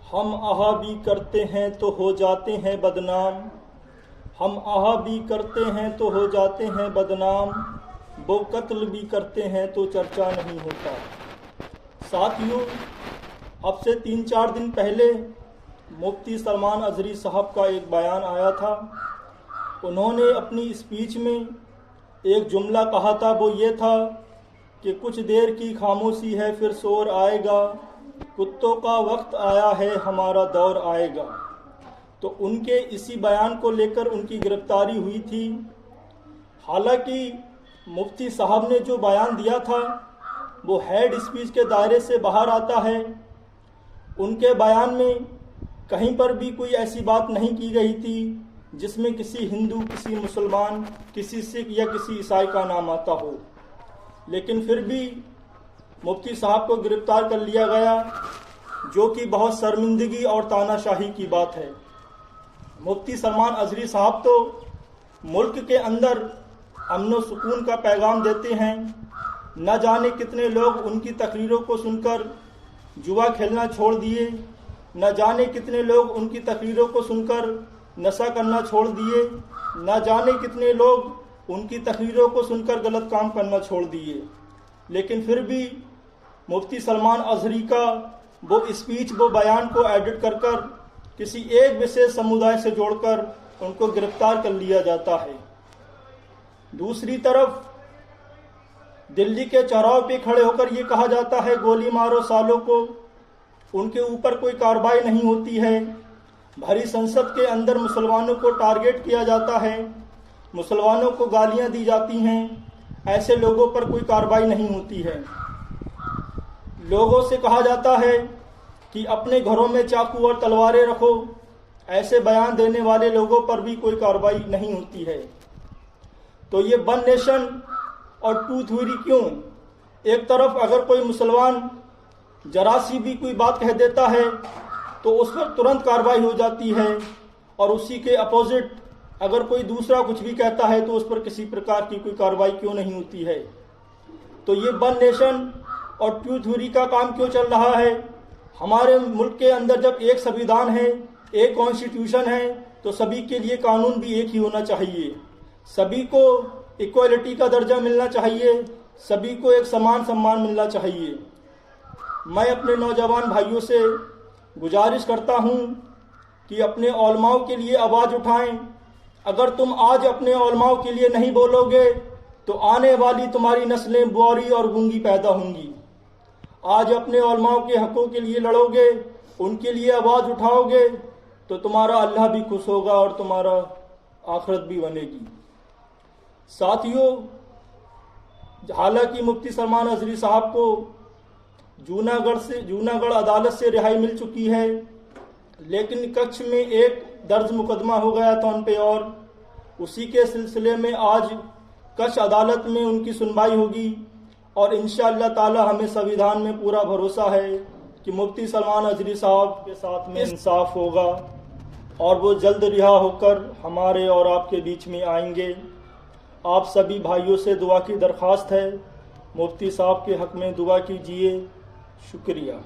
हम आहा भी करते हैं तो हो जाते हैं बदनाम। हम आहा भी करते हैं तो हो जाते हैं बदनाम। वो कत्ल भी करते हैं तो चर्चा नहीं होता। साथियों, अब से 3-4 दिन पहले मुफ्ती सलमान अजहरी साहब का एक बयान आया था। उन्होंने अपनी स्पीच में एक जुमला कहा था, वो ये था कि कुछ देर की खामोशी है फिर शोर आएगा, कुत्तों का वक्त आया है हमारा दौर आएगा। तो उनके इसी बयान को लेकर उनकी गिरफ्तारी हुई थी। हालांकि मुफ्ती साहब ने जो बयान दिया था वो हेड स्पीच के दायरे से बाहर आता है। उनके बयान में कहीं पर भी कोई ऐसी बात नहीं की गई थी जिसमें किसी हिंदू, किसी मुसलमान, किसी सिख या किसी ईसाई का नाम आता हो। लेकिन फिर भी मुफ्ती साहब को गिरफ्तार कर लिया गया, जो कि बहुत शर्मिंदगी और तानाशाही की बात है। मुफ्ती सलमान अजहरी साहब तो मुल्क के अंदर अमन व सुकून का पैगाम देते हैं। न जाने कितने लोग उनकी तकरीरों को सुनकर जुआ खेलना छोड़ दिए, न जाने कितने लोग उनकी तकरीरों को सुनकर नशा करना छोड़ दिए, न जाने कितने लोग उनकी तकरीरों को सुनकर गलत काम करना छोड़ दिए। लेकिन फिर भी मुफ्ती सलमान अजहरी का वो स्पीच, वो बयान को एडिट कर कर किसी एक विशेष समुदाय से जोड़कर उनको गिरफ्तार कर लिया जाता है। दूसरी तरफ दिल्ली के चौराहों पे खड़े होकर ये कहा जाता है गोली मारो सालों को, उनके ऊपर कोई कार्रवाई नहीं होती है। भरी संसद के अंदर मुसलमानों को टारगेट किया जाता है, मुसलमानों को गालियां दी जाती हैं, ऐसे लोगों पर कोई कार्रवाई नहीं होती है। लोगों से कहा जाता है कि अपने घरों में चाकू और तलवारें रखो, ऐसे बयान देने वाले लोगों पर भी कोई कार्रवाई नहीं होती है। तो ये वन नेशन और टू थ्योरी क्यों? एक तरफ अगर कोई मुसलमान जरा सी भी कोई बात कह देता है तो उस पर तुरंत कार्रवाई हो जाती है, और उसी के अपोजिट अगर कोई दूसरा कुछ भी कहता है तो उस पर किसी प्रकार की कोई कार्रवाई क्यों नहीं होती है? तो ये वन नेशन और टू थ्योरी का काम क्यों चल रहा है? हमारे मुल्क के अंदर जब एक संविधान है, एक कॉन्स्टिट्यूशन है, तो सभी के लिए कानून भी एक ही होना चाहिए। सभी को इक्वालिटी का दर्जा मिलना चाहिए, सभी को एक समान सम्मान मिलना चाहिए। मैं अपने नौजवान भाइयों से गुजारिश करता हूँ कि अपने उलमाओं के लिए आवाज़ उठाएं। अगर तुम आज अपने उलमाओं के लिए नहीं बोलोगे तो आने वाली तुम्हारी नस्लें बुआरी और गूंगी पैदा होंगी। आज अपने उलमाओं के हकों के लिए लड़ोगे, उनके लिए आवाज़ उठाओगे, तो तुम्हारा अल्लाह भी खुश होगा और तुम्हारा आखिरत भी बनेगी। साथियों, हालांकि मुफ्ती सलमान अजहरी साहब को जूनागढ़ अदालत से रिहाई मिल चुकी है, लेकिन कच्छ में एक दर्ज मुकदमा हो गया था उन पे, और उसी के सिलसिले में आज कच्छ अदालत में उनकी सुनवाई होगी। और इंशाअल्लाह ताला हमें संविधान में पूरा भरोसा है कि मुफ्ती सलमान अजहरी साहब के साथ में इंसाफ होगा और वो जल्द रिहा होकर हमारे और आपके बीच में आएंगे। आप सभी भाइयों से दुआ की दरख्वास्त है, मुफ्ती साहब के हक में दुआ कीजिए। शुक्रिया।